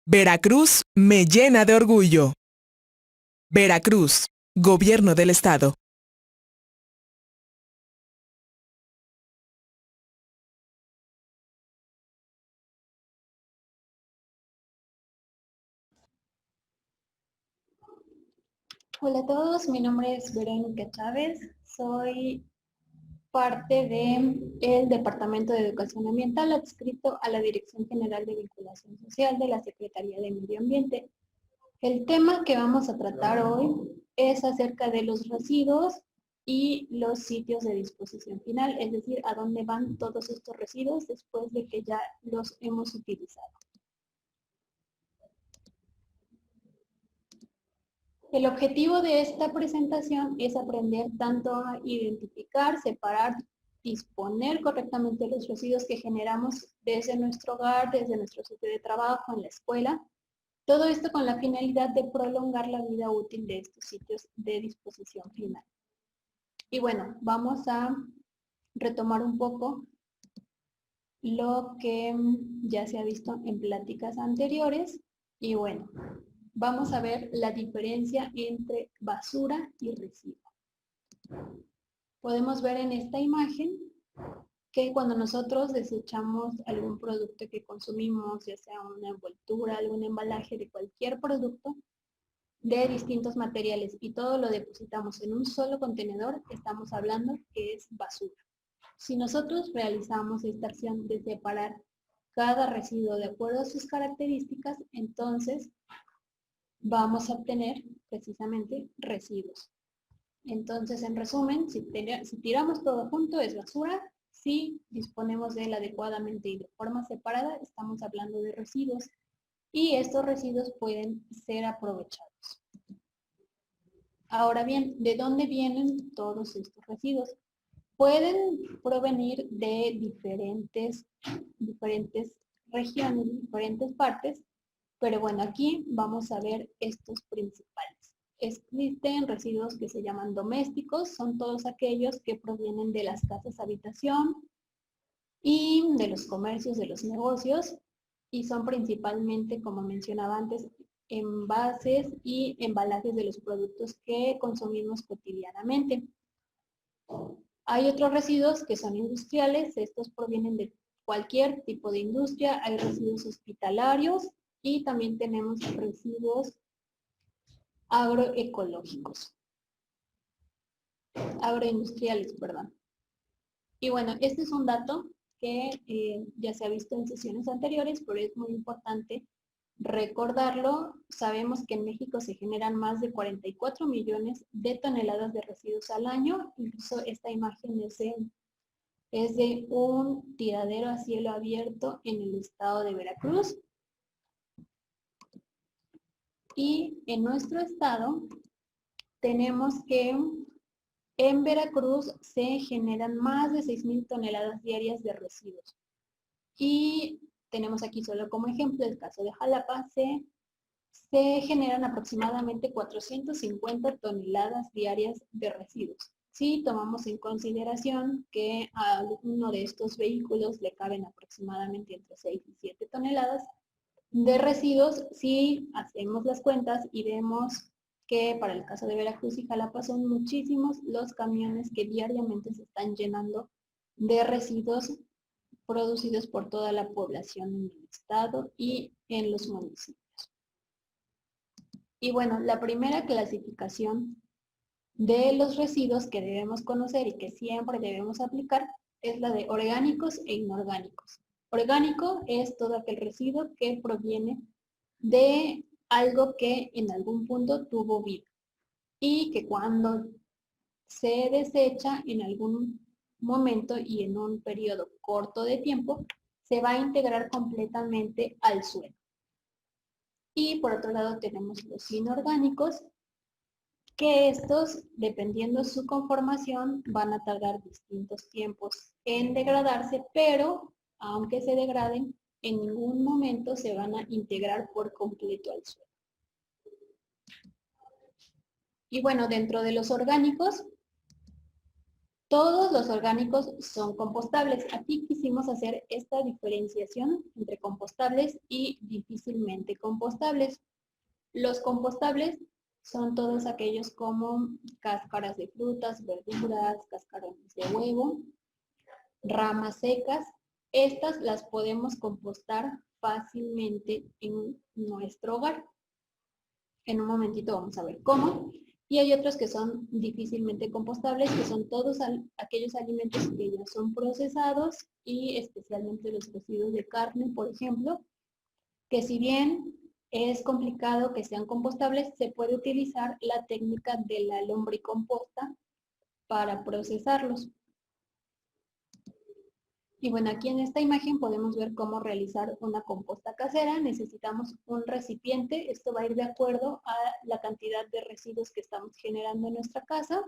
Veracruz me llena de orgullo. Veracruz, Gobierno del Estado. Hola a todos, mi nombre es Verónica Chávez, soy parte del Departamento de Educación Ambiental adscrito a la Dirección General de Vinculación Social de la Secretaría de Medio Ambiente. El tema que vamos a tratar hoy es acerca de los residuos y los sitios de disposición final, es decir, a dónde van todos estos residuos después de que ya los hemos utilizado. El objetivo de esta presentación es aprender tanto a identificar, separar, disponer correctamente los residuos que generamos desde nuestro hogar, desde nuestro sitio de trabajo, en la escuela. Todo esto con la finalidad de prolongar la vida útil de estos sitios de disposición final. Y bueno, vamos a retomar un poco lo que ya se ha visto en pláticas anteriores. Y bueno, vamos a ver la diferencia entre basura y residuo. Podemos ver en esta imagen que cuando nosotros desechamos algún producto que consumimos, ya sea una envoltura, algún embalaje de cualquier producto de distintos materiales y todo lo depositamos en un solo contenedor, estamos hablando que es basura. Si nosotros realizamos esta acción de separar cada residuo de acuerdo a sus características, entonces vamos a obtener precisamente residuos. Entonces, en resumen, si tiramos todo junto es basura. Si disponemos de él adecuadamente y de forma separada, estamos hablando de residuos. Y estos residuos pueden ser aprovechados. Ahora bien, ¿de dónde vienen todos estos residuos? Pueden provenir de diferentes regiones, diferentes partes, pero bueno, aquí vamos a ver estos principales. Existen residuos que se llaman domésticos, son todos aquellos que provienen de las casas habitación y de los comercios, de los negocios, y son principalmente, como mencionaba antes, envases y embalajes de los productos que consumimos cotidianamente. Hay otros residuos que son industriales, estos provienen de cualquier tipo de industria, hay residuos hospitalarios y también tenemos residuos agroecológicos, agroindustriales, perdón. Y bueno, este es un dato que ya se ha visto en sesiones anteriores, pero es muy importante recordarlo. Sabemos que en México se generan más de 44 millones de toneladas de residuos al año. Incluso esta imagen es de un tiradero a cielo abierto en el estado de Veracruz. Y en nuestro estado tenemos que en Veracruz se generan más de 6,000 toneladas diarias de residuos. Y tenemos aquí solo como ejemplo el caso de Jalapa, se generan aproximadamente 450 toneladas diarias de residuos. Si tomamos en consideración que a uno de estos vehículos le caben aproximadamente entre 6 y 7 toneladas de residuos, si hacemos las cuentas y vemos que para el caso de Veracruz y Jalapa son muchísimos los camiones que diariamente se están llenando de residuos producidos por toda la población en el estado y en los municipios. Y bueno, la primera clasificación de los residuos que debemos conocer y que siempre debemos aplicar es la de orgánicos e inorgánicos. Orgánico es todo aquel residuo que proviene de algo que en algún punto tuvo vida y que cuando se desecha en algún momento y en un periodo corto de tiempo, se va a integrar completamente al suelo. Y por otro lado tenemos los inorgánicos, que estos, dependiendo su conformación, van a tardar distintos tiempos en degradarse, pero aunque se degraden, en ningún momento se van a integrar por completo al suelo. Y bueno, dentro de los orgánicos, todos los orgánicos son compostables. Aquí quisimos hacer esta diferenciación entre compostables y difícilmente compostables. Los compostables son todos aquellos como cáscaras de frutas, verduras, cáscaras de huevo, ramas secas. Estas las podemos compostar fácilmente en nuestro hogar. En un momentito vamos a ver cómo. Y hay otros que son difícilmente compostables, que son todos aquellos alimentos que ya son procesados y especialmente los residuos de carne, por ejemplo, que si bien es complicado que sean compostables, se puede utilizar la técnica de la lombricomposta para procesarlos. Y bueno, aquí en esta imagen podemos ver cómo realizar una composta casera. Necesitamos un recipiente. Esto va a ir de acuerdo a la cantidad de residuos que estamos generando en nuestra casa.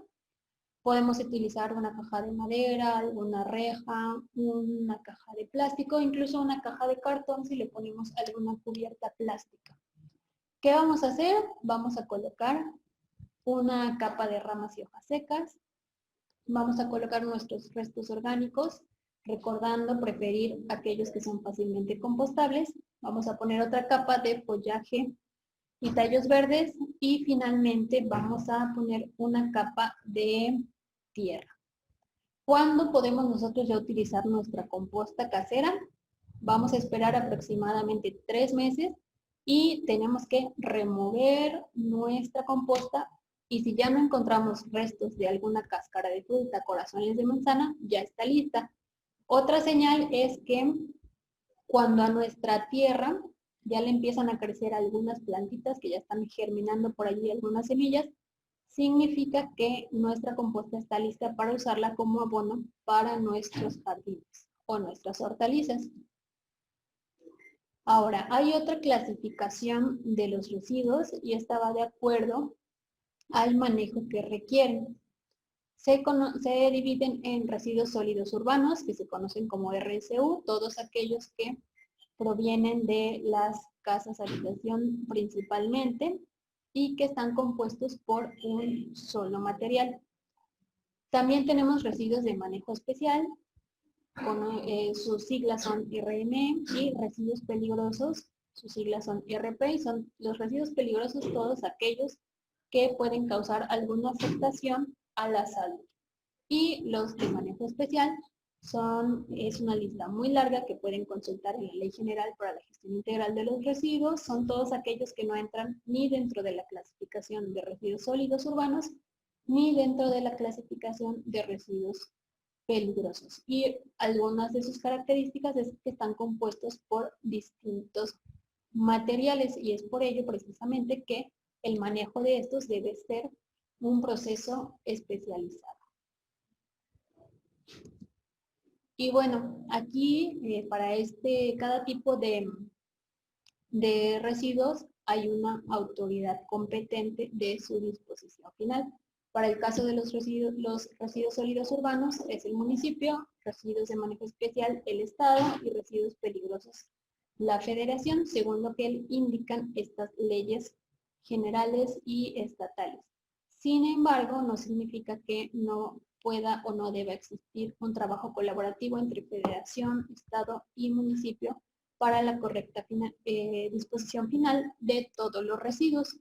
Podemos utilizar una caja de madera, alguna reja, una caja de plástico, incluso una caja de cartón si le ponemos alguna cubierta plástica. ¿Qué vamos a hacer? Vamos a colocar una capa de ramas y hojas secas. Vamos a colocar nuestros restos orgánicos, recordando preferir aquellos que son fácilmente compostables. Vamos a poner otra capa de follaje y tallos verdes y finalmente vamos a poner una capa de tierra. ¿Cuándo podemos nosotros ya utilizar nuestra composta casera? Vamos a esperar aproximadamente 3 meses y tenemos que remover nuestra composta y si ya no encontramos restos de alguna cáscara de fruta, corazones de manzana, ya está lista. Otra señal es que cuando a nuestra tierra ya le empiezan a crecer algunas plantitas que ya están germinando por allí algunas semillas, significa que nuestra composta está lista para usarla como abono para nuestros jardines o nuestras hortalizas. Ahora, hay otra clasificación de los residuos y esta va de acuerdo al manejo que requieren. Se dividen en residuos sólidos urbanos, que se conocen como RSU, todos aquellos que provienen de las casas habitación principalmente y que están compuestos por un solo material. También tenemos residuos de manejo especial, sus siglas son RME, y residuos peligrosos, sus siglas son RP, y son los residuos peligrosos todos aquellos que pueden causar alguna afectación a la salud. Y los de manejo especial es una lista muy larga que pueden consultar en la Ley General para la Gestión Integral de los Residuos. Son todos aquellos que no entran ni dentro de la clasificación de residuos sólidos urbanos, ni dentro de la clasificación de residuos peligrosos. Y algunas de sus características es que están compuestos por distintos materiales y es por ello precisamente que el manejo de estos debe ser un proceso especializado. Y bueno, aquí para cada tipo de residuos hay una autoridad competente de su disposición final. Para el caso de los residuos sólidos urbanos es el municipio, residuos de manejo especial el Estado y residuos peligrosos la Federación, según lo que indican estas leyes generales y estatales. Sin embargo, no significa que no pueda o no deba existir un trabajo colaborativo entre Federación, Estado y municipio para la correcta disposición final de todos los residuos.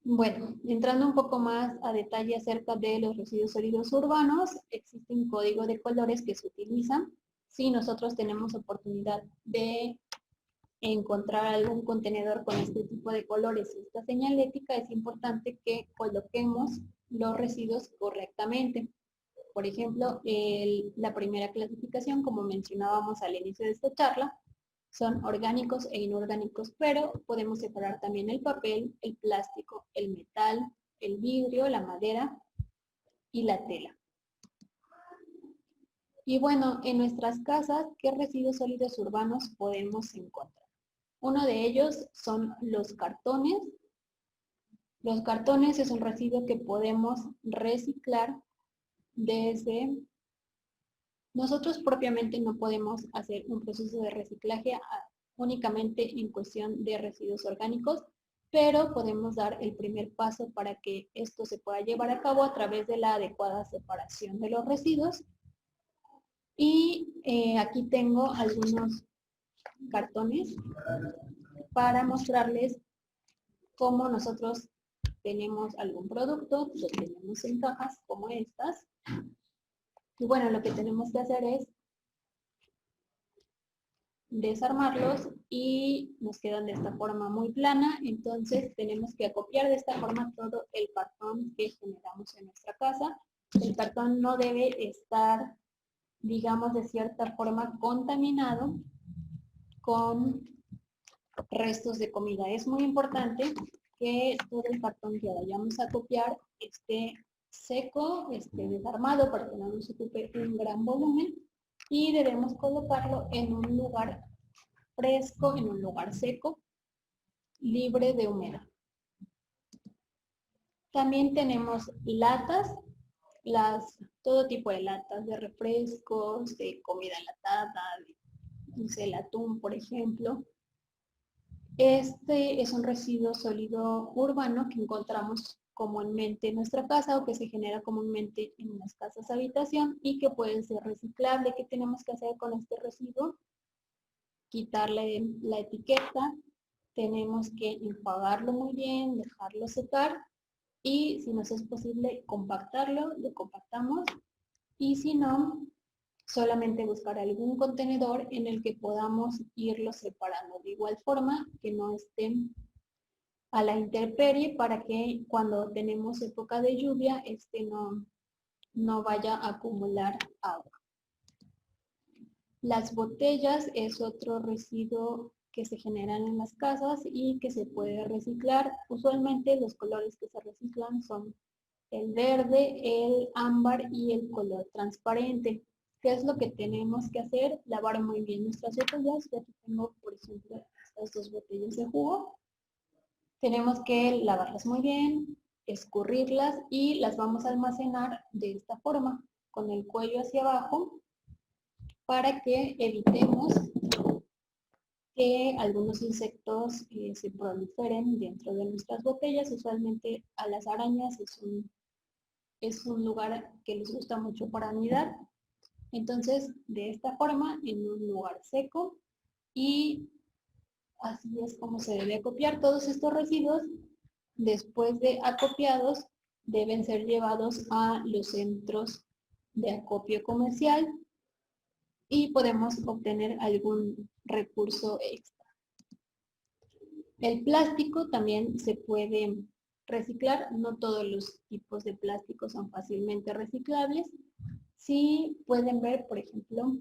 Bueno, entrando un poco más a detalle acerca de los residuos sólidos urbanos, existe un código de colores que se utiliza si nosotros tenemos oportunidad de encontrar algún contenedor con este tipo de colores y esta señalética. Es importante que coloquemos los residuos correctamente. Por ejemplo, la primera clasificación, como mencionábamos al inicio de esta charla, son orgánicos e inorgánicos, pero podemos separar también el papel, el plástico, el metal, el vidrio, la madera y la tela. Y bueno, en nuestras casas, ¿qué residuos sólidos urbanos podemos encontrar? Uno de ellos son los cartones. Los cartones es un residuo que podemos reciclar desde... Nosotros propiamente no podemos hacer un proceso de reciclaje únicamente en cuestión de residuos orgánicos, pero podemos dar el primer paso para que esto se pueda llevar a cabo a través de la adecuada separación de los residuos. Y aquí tengo algunos cartones para mostrarles cómo nosotros tenemos algún producto, lo tenemos en cajas como estas. Y bueno, lo que tenemos que hacer es desarmarlos y nos quedan de esta forma muy plana. Entonces tenemos que acopiar de esta forma todo el cartón que generamos en nuestra casa. El cartón no debe estar, digamos, de cierta forma contaminado con restos de comida. Es muy importante que todo el cartón que vayamos a copiar esté seco, esté desarmado para que no nos ocupe un gran volumen, y debemos colocarlo en un lugar fresco, en un lugar seco, libre de humedad. También tenemos latas, todo tipo de latas de refrescos, de comida enlatada, no sé, el atún, por ejemplo. Este es un residuo sólido urbano que encontramos comúnmente en nuestra casa o que se genera comúnmente en las casas habitación y que puede ser reciclable. ¿Qué tenemos que hacer con este residuo? Quitarle la etiqueta, tenemos que enjuagarlo muy bien, dejarlo secar y si nos es posible compactarlo, lo compactamos, y si no, solamente buscar algún contenedor en el que podamos irlo separando de igual forma que no estén a la intemperie para que cuando tenemos época de lluvia no vaya a acumular agua. Las botellas es otro residuo que se generan en las casas y que se puede reciclar. Usualmente los colores que se reciclan son el verde, el ámbar y el color transparente. ¿Qué es lo que tenemos que hacer? Lavar muy bien nuestras botellas. Aquí tengo, por ejemplo, estas dos botellas de jugo. Tenemos que lavarlas muy bien, escurrirlas y las vamos a almacenar de esta forma, con el cuello hacia abajo, para que evitemos que algunos insectos se proliferen dentro de nuestras botellas. Usualmente a las arañas es un lugar que les gusta mucho para anidar. Entonces, de esta forma, en un lugar seco, y así es como se debe acopiar todos estos residuos. Después de acopiados, deben ser llevados a los centros de acopio comercial y podemos obtener algún recurso extra. El plástico también se puede reciclar. No todos los tipos de plástico son fácilmente reciclables. Si pueden ver, por ejemplo,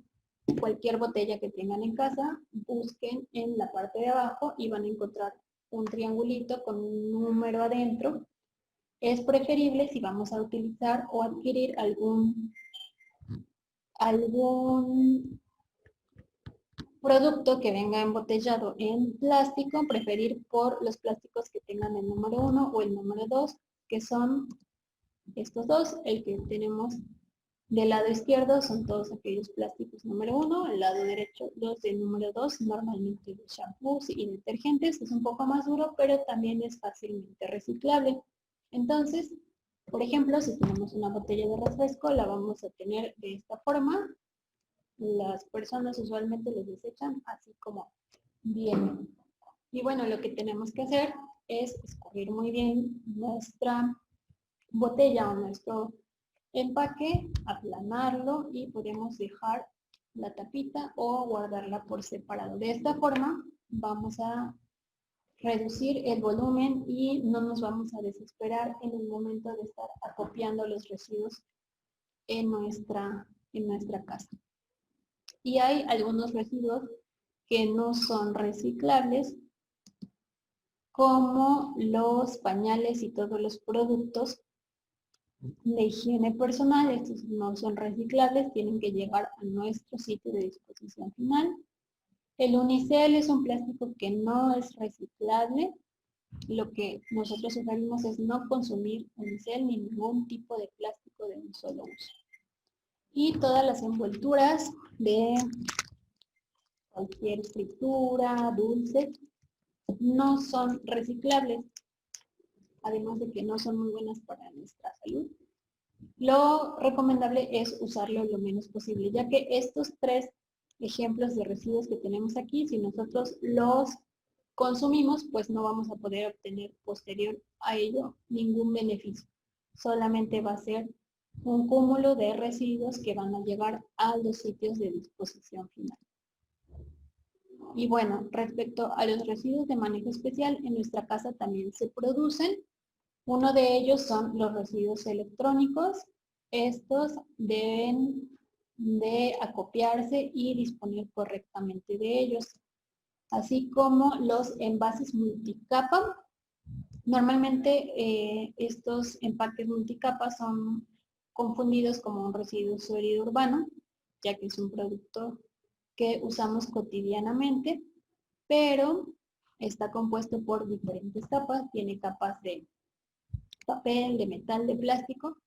cualquier botella que tengan en casa, busquen en la parte de abajo y van a encontrar un triangulito con un número adentro. Es preferible si vamos a utilizar o adquirir algún producto que venga embotellado en plástico, preferir por los plásticos que tengan el número 1 o el número 2, que son estos dos. El que tenemos del lado izquierdo son todos aquellos plásticos número 1, el lado derecho los del número 2, normalmente de shampoos y detergentes. Es un poco más duro, pero también es fácilmente reciclable. Entonces, por ejemplo, si tenemos una botella de refresco, la vamos a tener de esta forma. Las personas usualmente los desechan así como vienen. Y bueno, lo que tenemos que hacer es escoger muy bien nuestra botella o nuestro empaque, aplanarlo y podemos dejar la tapita o guardarla por separado. De esta forma vamos a reducir el volumen y no nos vamos a desesperar en el momento de estar acopiando los residuos en nuestra casa. Y hay algunos residuos que no son reciclables, como los pañales y todos los productos de higiene personal. Estos no son reciclables, tienen que llegar a nuestro sitio de disposición final. El unicel es un plástico que no es reciclable. Lo que nosotros sugerimos es no consumir unicel ni ningún tipo de plástico de un solo uso. Y todas las envolturas de cualquier fritura, dulce, no son reciclables, además de que no son muy buenas para nuestra salud. Lo recomendable es usarlo lo menos posible, ya que estos 3 ejemplos de residuos que tenemos aquí, si nosotros los consumimos, pues no vamos a poder obtener posterior a ello ningún beneficio. Solamente va a ser un cúmulo de residuos que van a llegar a los sitios de disposición final. Y bueno, respecto a los residuos de manejo especial, en nuestra casa también se producen. Uno de ellos son los residuos electrónicos. Estos deben de acopiarse y disponer correctamente de ellos, así como los envases multicapa. Normalmente estos empaques multicapa son confundidos como un residuo sólido urbano, ya que es un producto que usamos cotidianamente, pero está compuesto por diferentes capas. Tiene capas de papel, de metal, de plástico,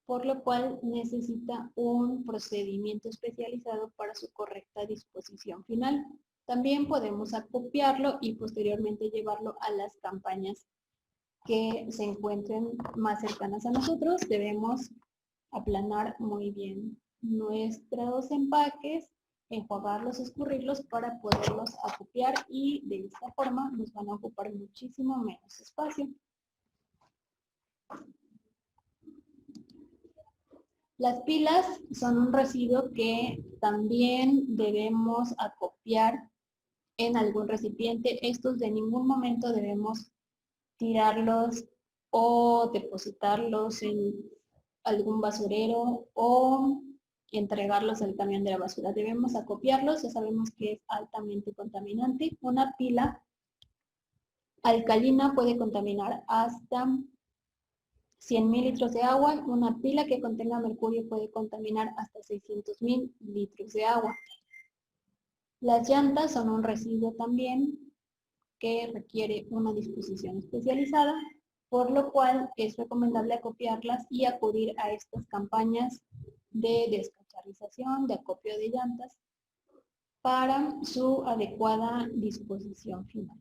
por lo cual necesita un procedimiento especializado para su correcta disposición final. También podemos acopiarlo y posteriormente llevarlo a las campañas que se encuentren más cercanas a nosotros. Debemos aplanar muy bien nuestros empaques, enjuagarlos, escurrirlos para poderlos acopiar y de esta forma nos van a ocupar muchísimo menos espacio. Las pilas son un residuo que también debemos acopiar en algún recipiente. Estos de ningún momento debemos tirarlos o depositarlos en algún basurero o entregarlos al camión de la basura. Debemos acopiarlos, ya sabemos que es altamente contaminante. Una pila alcalina puede contaminar hasta 100.000 litros de agua. Una pila que contenga mercurio puede contaminar hasta 600.000 litros de agua. Las llantas son un residuo también que requiere una disposición especializada, por lo cual es recomendable acopiarlas y acudir a estas campañas de descacharrización, de acopio de llantas, para su adecuada disposición final.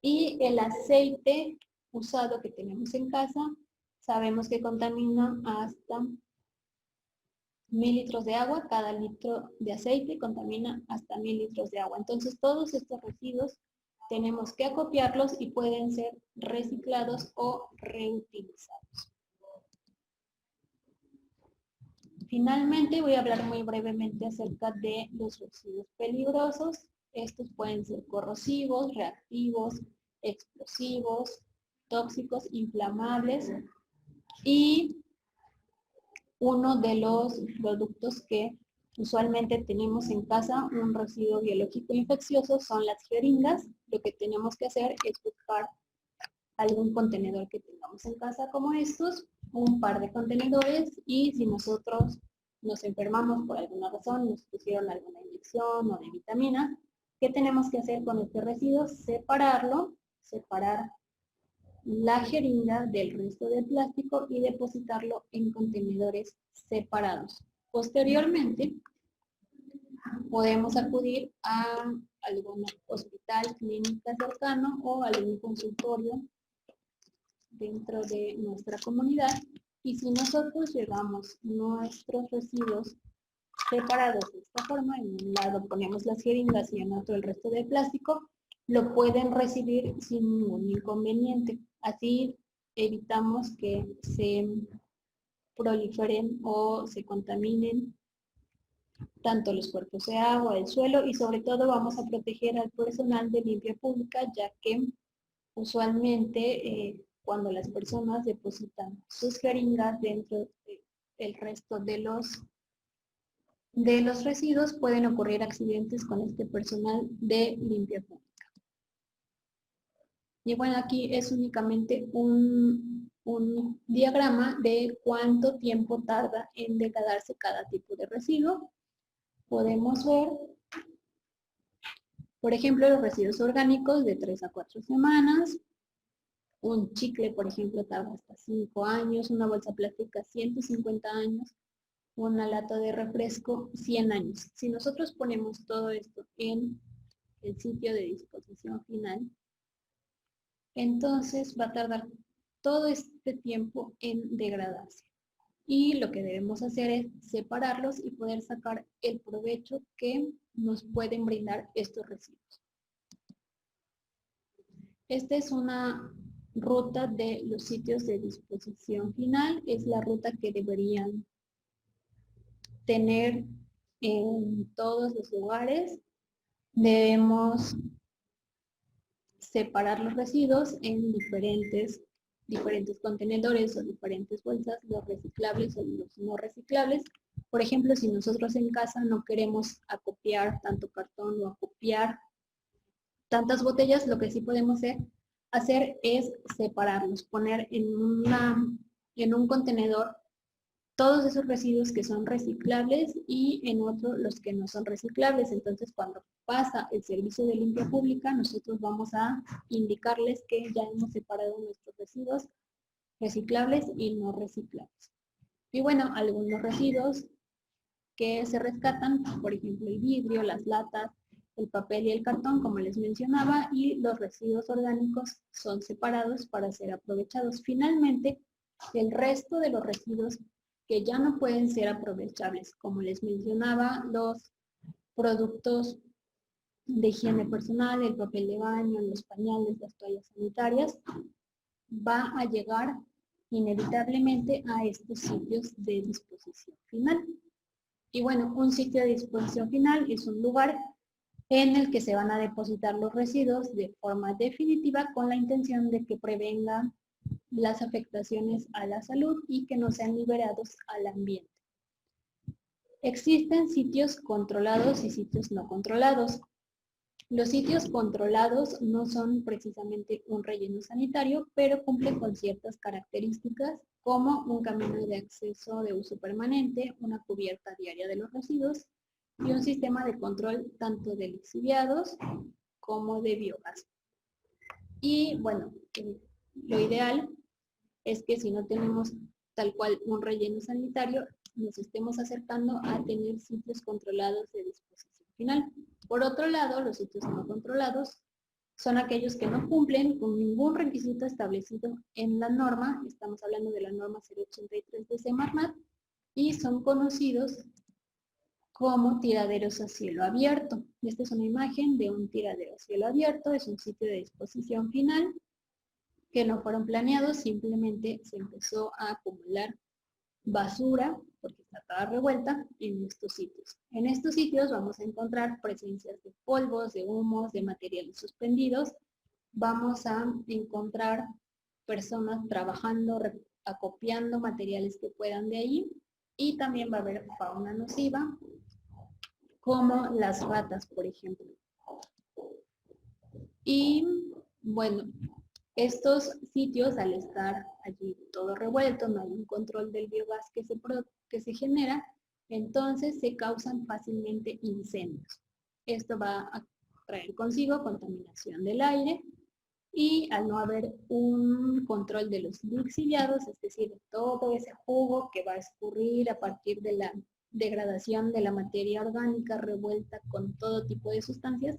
Y el aceite usado que tenemos en casa, sabemos que contamina hasta 1.000 litros de agua. Cada litro de aceite contamina hasta 1.000 litros de agua. Entonces todos estos residuos tenemos que acopiarlos y pueden ser reciclados o reutilizados. Finalmente voy a hablar muy brevemente acerca de los residuos peligrosos. Estos pueden ser corrosivos, reactivos, explosivos, tóxicos, inflamables, y uno de los productos que usualmente tenemos en casa, un residuo biológico infeccioso, son las jeringas. Lo que tenemos que hacer es buscar algún contenedor que tengamos en casa como estos, un par de contenedores, y si nosotros nos enfermamos por alguna razón, nos pusieron alguna inyección o de vitamina, ¿qué tenemos que hacer con este residuo? Separarlo, separar la jeringa del resto del plástico y depositarlo en contenedores separados. Posteriormente, podemos acudir a algún hospital, clínica cercano o algún consultorio dentro de nuestra comunidad, y si nosotros llevamos nuestros residuos separados de esta forma, en un lado ponemos las jeringas y en otro el resto del plástico, lo pueden recibir sin ningún inconveniente. Así evitamos que se proliferen o se contaminen tanto los cuerpos de agua, el suelo, y sobre todo vamos a proteger al personal de limpia pública, ya que usualmente cuando las personas depositan sus jeringas dentro del resto de los residuos, pueden ocurrir accidentes con este personal de limpia pública. Y bueno, aquí es únicamente un diagrama de cuánto tiempo tarda en degradarse cada tipo de residuo. Podemos ver, por ejemplo, los residuos orgánicos de 3 a 4 semanas. Un chicle, por ejemplo, tarda hasta 5 años, una bolsa plástica 150 años, una lata de refresco 100 años. Si nosotros ponemos todo esto en el sitio de disposición final, entonces va a tardar todo este tiempo en degradarse. Y lo que debemos hacer es separarlos y poder sacar el provecho que nos pueden brindar estos residuos. Esta es una ruta de los sitios de disposición final. Es la ruta que deberían tener en todos los lugares. Debemos separar los residuos en diferentes contenedores o diferentes bolsas, los reciclables o los no reciclables. Por ejemplo, si nosotros en casa no queremos acopiar tanto cartón o acopiar tantas botellas, lo que sí podemos hacer es separarlos, poner en un contenedor todos esos residuos que son reciclables y en otro los que no son reciclables. Entonces, cuando pasa el servicio de limpia pública, nosotros vamos a indicarles que ya hemos separado nuestros residuos reciclables y no reciclables. Y bueno, algunos residuos que se rescatan, por ejemplo, el vidrio, las latas, el papel y el cartón, como les mencionaba, y los residuos orgánicos son separados para ser aprovechados. Finalmente, el resto de los residuos que ya no pueden ser aprovechables, como les mencionaba, los productos de higiene personal, el papel de baño, los pañales, las toallas sanitarias, va a llegar inevitablemente a estos sitios de disposición final. Y bueno, un sitio de disposición final es un lugar en el que se van a depositar los residuos de forma definitiva con la intención de que prevengan las afectaciones a la salud y que no sean liberados al ambiente. Existen sitios controlados y sitios no controlados. Los sitios controlados no son precisamente un relleno sanitario, pero cumplen con ciertas características como un camino de acceso de uso permanente, una cubierta diaria de los residuos y un sistema de control tanto de lixiviados como de biogás. Y bueno, lo ideal es que si no tenemos tal cual un relleno sanitario, nos estemos acercando a tener sitios controlados de disposición final. Por otro lado, los sitios no controlados son aquellos que no cumplen con ningún requisito establecido en la norma, estamos hablando de la norma 083 de Semarnat, y son conocidos como tiraderos a cielo abierto. Esta es una imagen de un tiradero a cielo abierto, es un sitio de disposición final que no fueron planeados, simplemente se empezó a acumular basura, porque está toda revuelta, en estos sitios. En estos sitios vamos a encontrar presencias de polvos, de humos, de materiales suspendidos. Vamos a encontrar personas trabajando, acopiando materiales que puedan de ahí. Y también va a haber fauna nociva, como las ratas, por ejemplo. Y bueno, estos sitios, al estar allí todo revuelto, no hay un control del biogás que se genera, entonces se causan fácilmente incendios. Esto va a traer consigo contaminación del aire y al no haber un control de los lixiviados, es decir, todo ese jugo que va a escurrir a partir de la degradación de la materia orgánica revuelta con todo tipo de sustancias,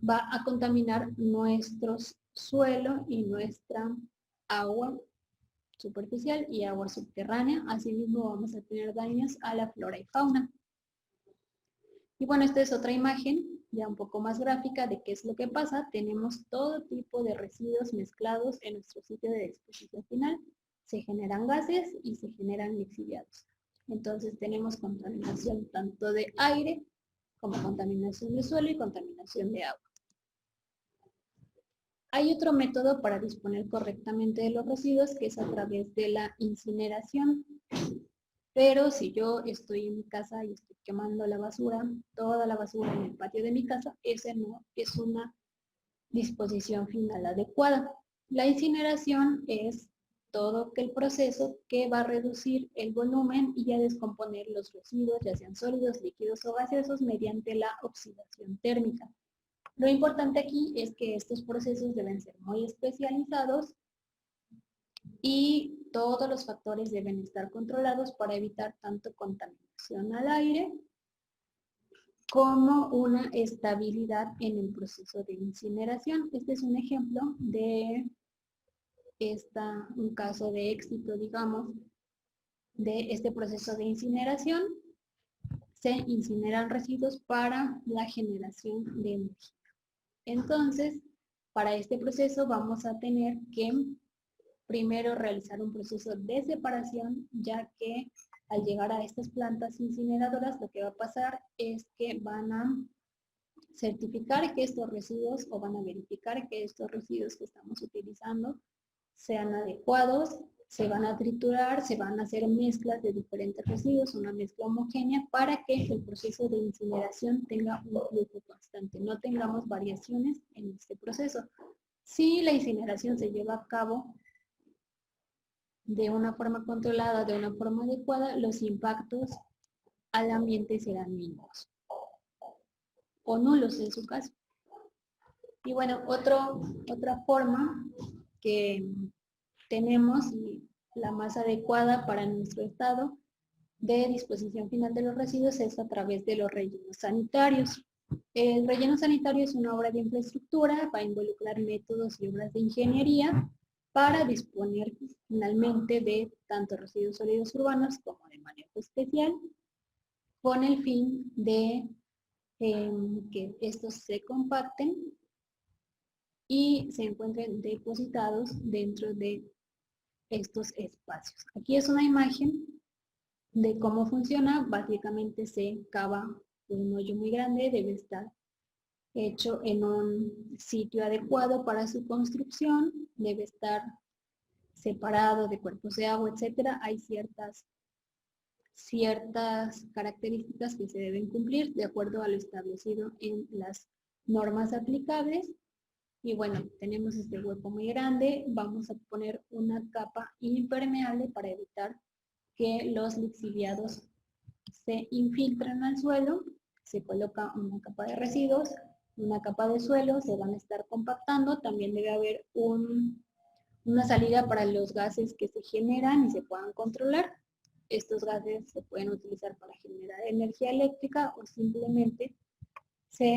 va a contaminar nuestro suelo y nuestra agua superficial y agua subterránea. Asimismo vamos a tener daños a la flora y fauna. Y bueno, esta es otra imagen ya un poco más gráfica de qué es lo que pasa. Tenemos todo tipo de residuos mezclados en nuestro sitio de disposición final. Se generan gases y se generan lixiviados. Entonces tenemos contaminación tanto de aire como contaminación de suelo y contaminación de agua. Hay otro método para disponer correctamente de los residuos que es a través de la incineración. Pero si yo estoy en mi casa y estoy quemando la basura, toda la basura en el patio de mi casa, ese no es una disposición final adecuada. La incineración es todo el proceso que va a reducir el volumen y a descomponer los residuos, ya sean sólidos, líquidos o gaseosos, mediante la oxidación térmica. Lo importante aquí es que estos procesos deben ser muy especializados y todos los factores deben estar controlados para evitar tanto contaminación al aire como una estabilidad en el proceso de incineración. Este es un ejemplo de un caso de éxito, digamos, de este proceso de incineración. Se incineran residuos para la generación de energía. Entonces, para este proceso vamos a tener que primero realizar un proceso de separación, ya que al llegar a estas plantas incineradoras lo que va a pasar es que van a certificar que estos residuos o van a verificar que estos residuos que estamos utilizando sean adecuados, se van a triturar, se van a hacer mezclas de diferentes residuos, una mezcla homogénea para que el proceso de incineración tenga un flujo constante, no tengamos variaciones en este proceso. Si la incineración se lleva a cabo de una forma controlada, de una forma adecuada, los impactos al ambiente serán mínimos o nulos en su caso. Y bueno, otra forma que tenemos y la más adecuada para nuestro estado de disposición final de los residuos es a través de los rellenos sanitarios. El relleno sanitario es una obra de infraestructura, va a involucrar métodos y obras de ingeniería para disponer finalmente de tanto residuos sólidos urbanos como de manejo especial, con el fin de que estos se compacten y se encuentren depositados dentro de estos espacios. Aquí es una imagen de cómo funciona. Básicamente se cava un hoyo muy grande, debe estar hecho en un sitio adecuado para su construcción, debe estar separado de cuerpos de agua, etcétera. Hay ciertas características que se deben cumplir de acuerdo a lo establecido en las normas aplicables. Y bueno, tenemos este hueco muy grande, vamos a poner una capa impermeable para evitar que los lixiviados se infiltren al suelo, se coloca una capa de residuos, una capa de suelo, se van a estar compactando, también debe haber una salida para los gases que se generan y se puedan controlar. Estos gases se pueden utilizar para generar energía eléctrica o simplemente se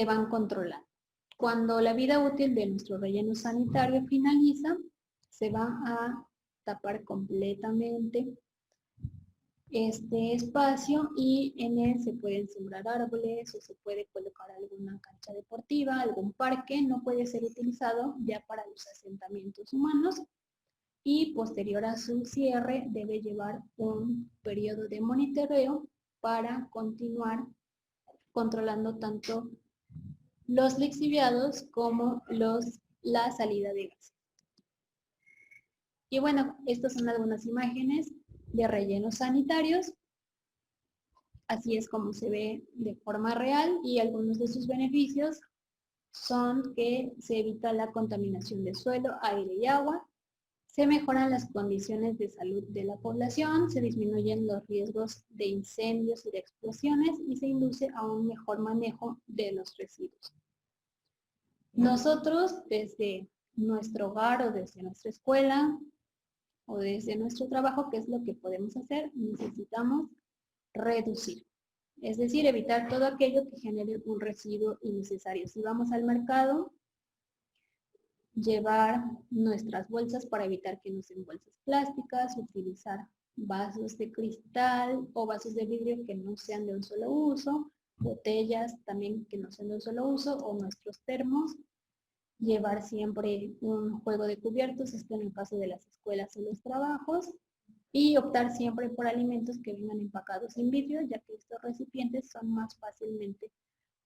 van controlando. Cuando la vida útil de nuestro relleno sanitario finaliza, se va a tapar completamente este espacio y en él se pueden sembrar árboles o se puede colocar alguna cancha deportiva, algún parque. No puede ser utilizado ya para los asentamientos humanos y posterior a su cierre debe llevar un periodo de monitoreo para continuar controlando tanto los lixiviados como la salida de gas. Y bueno, estas son algunas imágenes de rellenos sanitarios. Así es como se ve de forma real y algunos de sus beneficios son que se evita la contaminación de suelo, aire y agua, se mejoran las condiciones de salud de la población, se disminuyen los riesgos de incendios y de explosiones y se induce a un mejor manejo de los residuos. Nosotros, desde nuestro hogar o desde nuestra escuela o desde nuestro trabajo, ¿qué es lo que podemos hacer? Necesitamos reducir. Es decir, evitar todo aquello que genere un residuo innecesario. Si vamos al mercado, llevar nuestras bolsas para evitar que nos den bolsas plásticas, utilizar vasos de cristal o vasos de vidrio que no sean de un solo uso, botellas también que no sean de un solo uso o nuestros termos. Llevar siempre un juego de cubiertos, esto en el caso de las escuelas o los trabajos, y optar siempre por alimentos que vengan empacados en vidrio, ya que estos recipientes son más fácilmente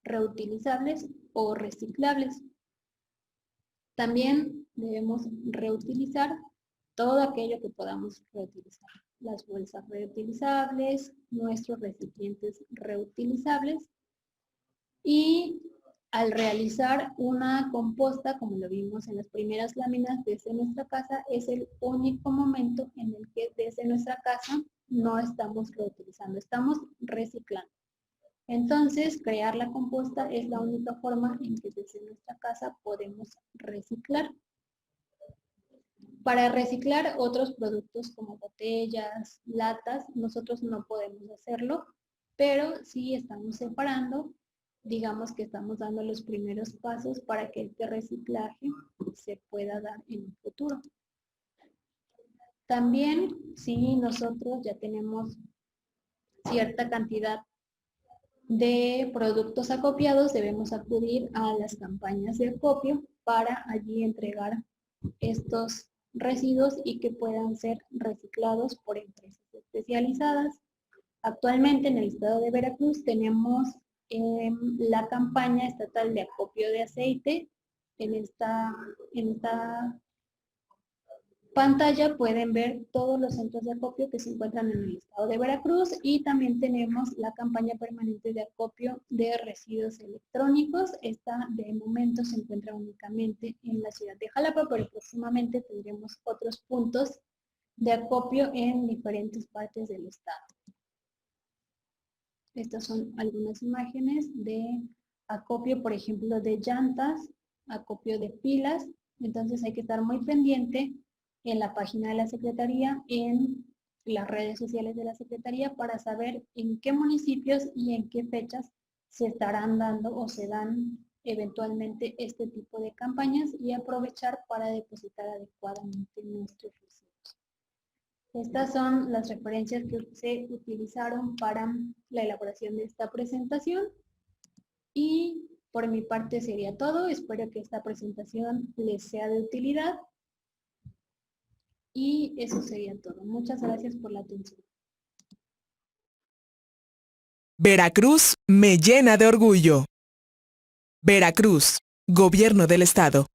reutilizables o reciclables. También debemos reutilizar todo aquello que podamos reutilizar. Las bolsas reutilizables, nuestros recipientes reutilizables y al realizar una composta, como lo vimos en las primeras láminas desde nuestra casa, es el único momento en el que desde nuestra casa no estamos reutilizando, estamos reciclando. Entonces, crear la composta es la única forma en que desde nuestra casa podemos reciclar. Para reciclar otros productos como botellas, latas, nosotros no podemos hacerlo pero sí estamos separando, digamos que estamos dando los primeros pasos para que este reciclaje se pueda dar en un futuro. También, si nosotros ya tenemos cierta cantidad de productos acopiados, debemos acudir a las campañas de acopio para allí entregar estos residuos y que puedan ser reciclados por empresas especializadas. Actualmente en el estado de Veracruz tenemos la campaña estatal de acopio de aceite. En esta pantalla pueden ver todos los centros de acopio que se encuentran en el estado de Veracruz y también tenemos la campaña permanente de acopio de residuos electrónicos. Esta de momento se encuentra únicamente en la ciudad de Jalapa, pero próximamente tendremos otros puntos de acopio en diferentes partes del estado. Estas son algunas imágenes de acopio, por ejemplo, de llantas, acopio de pilas. Entonces hay que estar muy pendiente en la página de la Secretaría, en las redes sociales de la Secretaría, para saber en qué municipios y en qué fechas se estarán dando o se dan eventualmente este tipo de campañas y aprovechar para depositar adecuadamente nuestros residuos. Estas son las referencias que se utilizaron para la elaboración de esta presentación y por mi parte sería todo. Espero que esta presentación les sea de utilidad y eso sería todo. Muchas gracias por la atención. Veracruz me llena de orgullo. Veracruz, Gobierno del Estado.